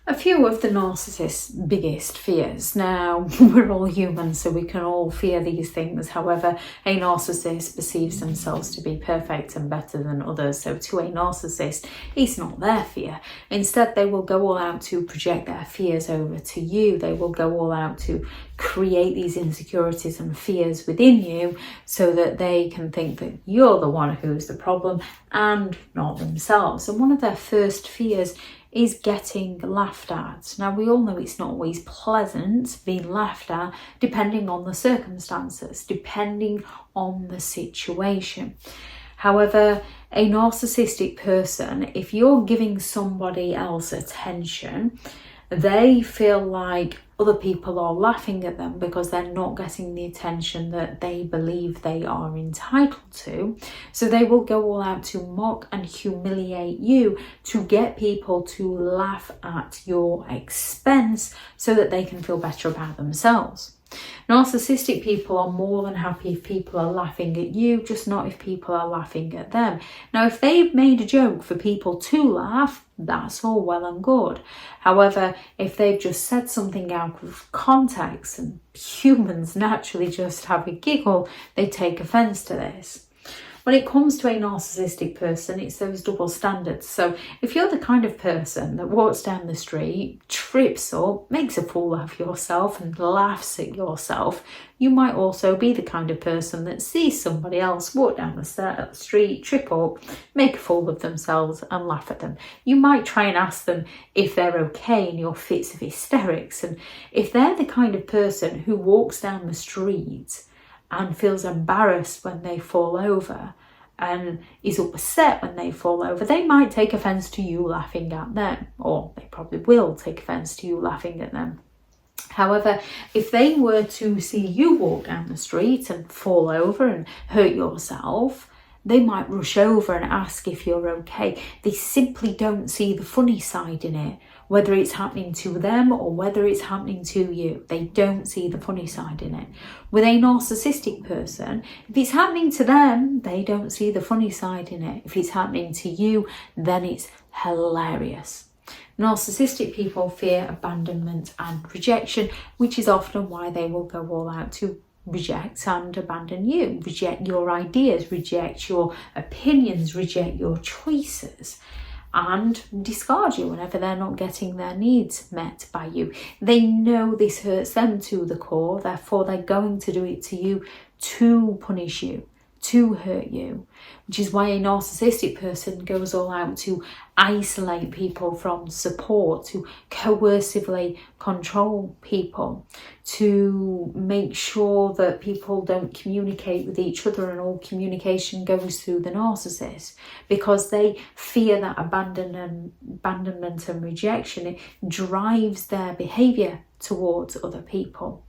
A few of the narcissist's biggest fears. Now, we're all human, so we can all fear these things. However, a narcissist perceives themselves to be perfect and better than others. So to a narcissist, it's not their fear. Instead, they will go all out to project their fears over to you. They will go all out to create these insecurities and fears within you so that they can think that you're the one who's the problem and not themselves. And one of their first fears is getting laughed at. Now, we all know it's not always pleasant being laughed at, depending on the circumstances, depending on the situation. However, a narcissistic person, if you're giving somebody else attention, they feel like other people are laughing at them because they're not getting the attention that they believe they are entitled to. So they will go all out to mock and humiliate you to get people to laugh at your expense so that they can feel better about themselves. Narcissistic people are more than happy if people are laughing at you, just not if people are laughing at them. Now, if they've made a joke for people to laugh, that's all well and good. However, if they've just said something out of context, and humans naturally just have a giggle, they take offence to this. When it comes to a narcissistic person, it's those double standards. So if you're the kind of person that walks down the street, trips up, makes a fool of yourself and laughs at yourself, you might also be the kind of person that sees somebody else walk down the street, trip up, make a fool of themselves and laugh at them. You might try and ask them if they're okay in your fits of hysterics. And if they're the kind of person who walks down the street and feels embarrassed when they fall over and is upset when they fall over, they might take offence to you laughing at them, or they probably will take offence to you laughing at them. However, if they were to see you walk down the street and fall over and hurt yourself, they might rush over and ask if you're okay. They simply don't see the funny side in it, whether it's happening to them or whether it's happening to you. They don't see the funny side in it. With a narcissistic person, if it's happening to them, they don't see the funny side in it. If it's happening to you, then it's hilarious. Narcissistic people fear abandonment and rejection, which is often why they will go all out to reject and abandon you, reject your ideas, reject your opinions, reject your choices, and discard you whenever they're not getting their needs met by you. They know this hurts them to the core, therefore they're going to do it to you to punish you, to hurt you, which is why a narcissistic person goes all out to isolate people from support, to coercively control people, to make sure that people don't communicate with each other and all communication goes through the narcissist, because they fear that abandonment and rejection. It drives their behaviour towards other people.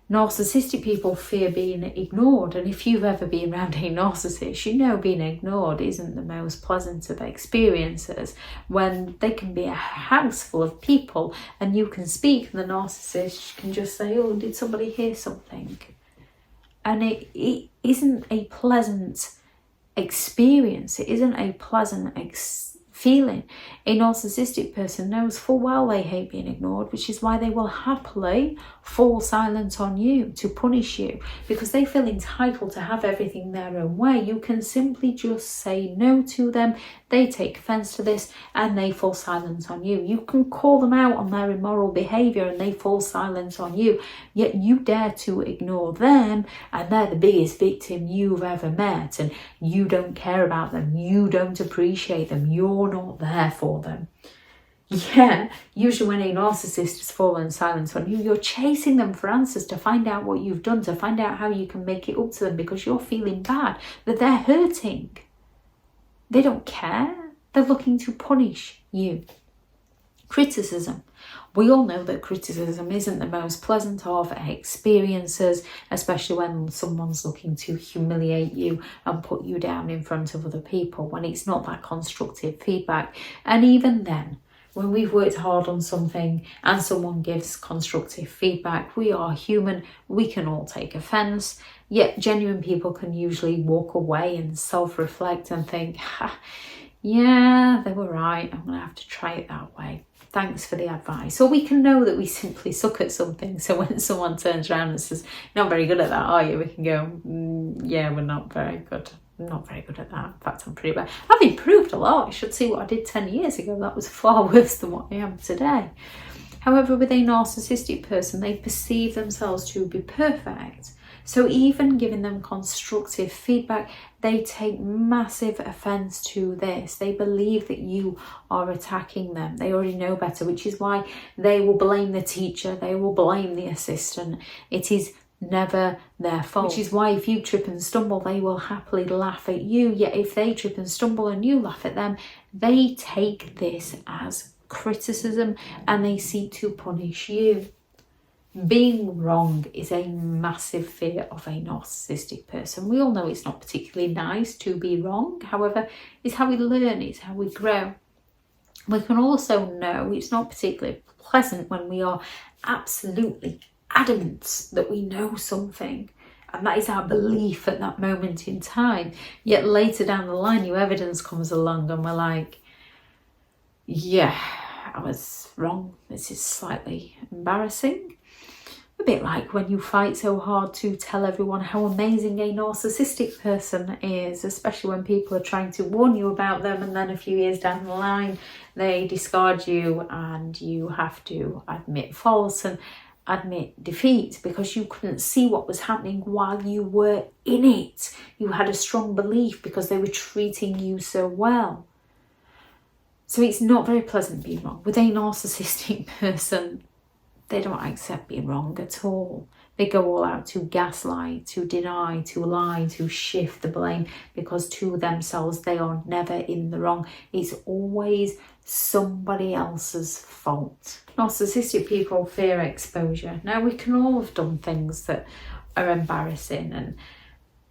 Narcissistic people fear being ignored, and if you've ever been around a narcissist, you know being ignored isn't the most pleasant of experiences, when they can be a house full of people and you can speak and the narcissist can just say, oh, did somebody hear something? And it isn't a pleasant experience. It isn't a pleasant feeling. A narcissistic person knows full well they hate being ignored, which is why they will happily fall silent on you to punish you, because they feel entitled to have everything their own way. You can simply just say no to them, they take offence to this and they fall silent on you. You can call them out on their immoral behaviour and they fall silent on you, yet you dare to ignore them and they're the biggest victim you've ever met, and you don't care about them, you don't appreciate them, you're not there for them. Yeah, usually when a narcissist has fallen silent on you, you're chasing them for answers to find out what you've done, to find out how you can make it up to them, because you're feeling bad, that they're hurting. They don't care. They're looking to punish you. Criticism. We all know that criticism isn't the most pleasant of experiences, especially when someone's looking to humiliate you and put you down in front of other people, when it's not that constructive feedback. And even then, when we've worked hard on something and someone gives constructive feedback, we are human, we can all take offence, yet genuine people can usually walk away and self-reflect and think, yeah, they were right, I'm going to have to try it that way. thanks for the advice. Or we can know that we simply suck at something. So when someone turns around and says, "You're not very good at that, are you?" we can go, "Yeah, we're not very good. I'm not very good at that. In fact, I'm pretty bad. I've improved a lot. You should see what I did 10 years ago. That was far worse than what I am today." However, with a narcissistic person, they perceive themselves to be perfect. So even giving them constructive feedback, they take massive offence to this. They believe that you are attacking them. They already know better, which is why they will blame the teacher. They will blame the assistant. It is never their fault. Which is why if you trip and stumble, they will happily laugh at you. Yet if they trip and stumble and you laugh at them, they take this as criticism and they seek to punish you. Being wrong is a massive fear of a narcissistic person. We all know it's not particularly nice to be wrong. However, it's how we learn, it's how we grow. We can also know it's not particularly pleasant when we are absolutely adamant that we know something. And that is our belief at that moment in time. Yet later down the line, new evidence comes along and we're like, yeah, I was wrong. This is slightly embarrassing. A bit like when you fight so hard to tell everyone how amazing a narcissistic person is, especially when people are trying to warn you about them, and then a few years down the line, they discard you and you have to admit fault and admit defeat because you couldn't see what was happening while you were in it. You had a strong belief because they were treating you so well. So it's not very pleasant being wrong. With a narcissistic person, they don't accept being wrong at all. They go all out to gaslight, to deny, to lie, to shift the blame, because to themselves they are never in the wrong. It's always somebody else's fault. Narcissistic people fear exposure. Now, we can all have done things that are embarrassing and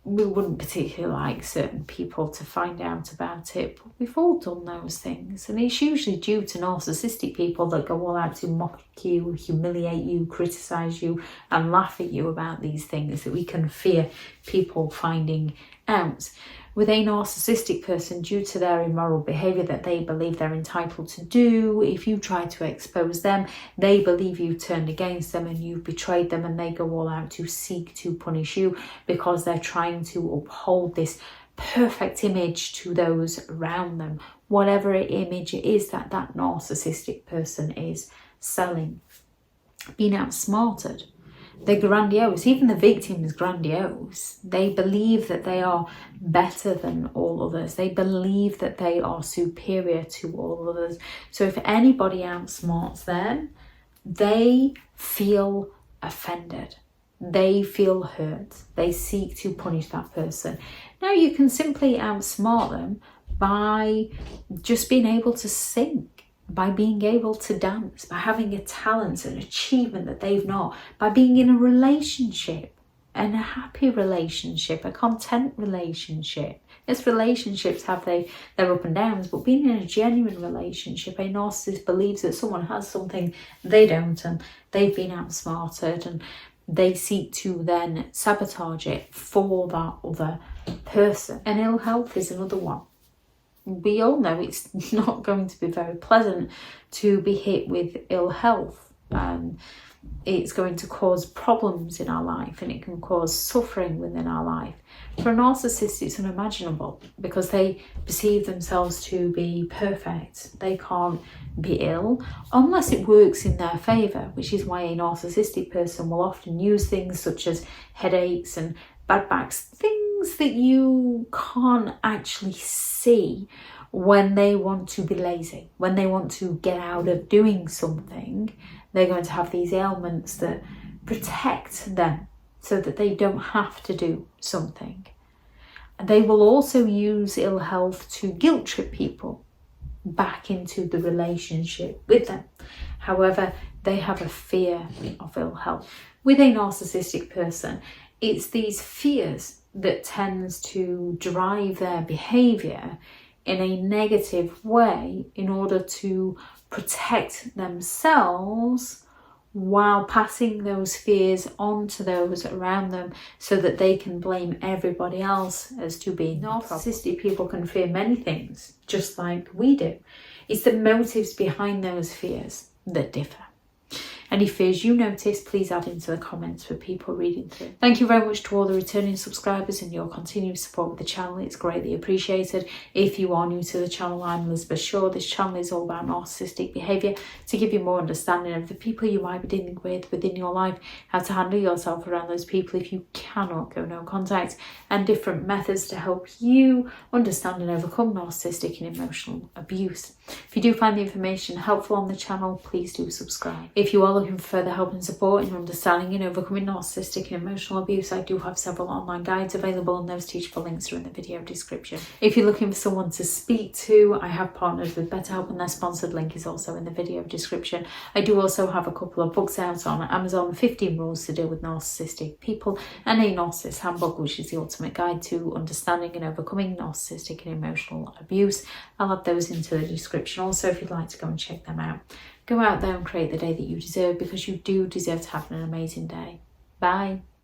we wouldn't particularly like certain people to find out about it, but we've all done those things. And it's usually due to narcissistic people that go all out to mock you, humiliate you, criticise you and laugh at you about these things that we can fear people finding out. With a narcissistic person, due to their immoral behaviour that they believe they're entitled to do, if you try to expose them, they believe you've turned against them and you've betrayed them, and they go all out to seek to punish you because they're trying to uphold this perfect image to those around them, whatever image it is that that narcissistic person is selling. Being outsmarted. They're grandiose. Even the victim is grandiose. They believe that they are better than all others. They believe that they are superior to all others. So if anybody outsmarts them, they feel offended. They feel hurt. They seek to punish that person. Now, you can simply outsmart them by just being able to sing, by being able to dance, by having a talent, an achievement that they've not, by being in a relationship, and a happy relationship, a content relationship. Yes, relationships have their up and downs, but being in a genuine relationship, a narcissist believes that someone has something they don't, and they've been outsmarted, and they seek to then sabotage it for that other person. And ill health is another one. We all know it's not going to be very pleasant to be hit with ill health. It's going to cause problems in our life and it can cause suffering within our life. For a narcissist, it's unimaginable because they perceive themselves to be perfect. They can't be ill unless it works in their favour, which is why a narcissistic person will often use things such as headaches and bad backs, things that you can't actually see when they want to be lazy, when they want to get out of doing something. They're going to have these ailments that protect them so that they don't have to do something. They will also use ill health to guilt trip people back into the relationship with them. However, they have a fear of ill health. With a narcissistic person, it's these fears that tends to drive their behaviour in a negative way in order to protect themselves while passing those fears on to those around them so that they can blame everybody else as to being narcissistic. People can fear many things just like we do. It's the motives behind those fears that differ. Any fears you notice, please add into the comments for people reading through. Thank you very much to all the returning subscribers and your continued support with the channel. It's greatly appreciated. If you are new to the channel, I'm Elizabeth Shaw. This channel is all about narcissistic behaviour to give you more understanding of the people you might be dealing with within your life, how to handle yourself around those people if you cannot go no contact, and different methods to help you understand and overcome narcissistic and emotional abuse. If you do find the information helpful on the channel, please do subscribe. If you are looking for further help and support in understanding and overcoming narcissistic and emotional abuse, I do have several online guides available, and those teachable links are in the video description. If you're looking for someone to speak to, I have partnered with BetterHelp, and their sponsored link is also in the video description. I do also have a couple of books out on Amazon: 15 Rules to Deal with Narcissistic People and a Narcissist Handbook, which is the ultimate guide to understanding and overcoming narcissistic and emotional abuse. I'll add those into the description also if you'd like to go and check them out. Go out there and create the day that you deserve, because you do deserve to have an amazing day. Bye.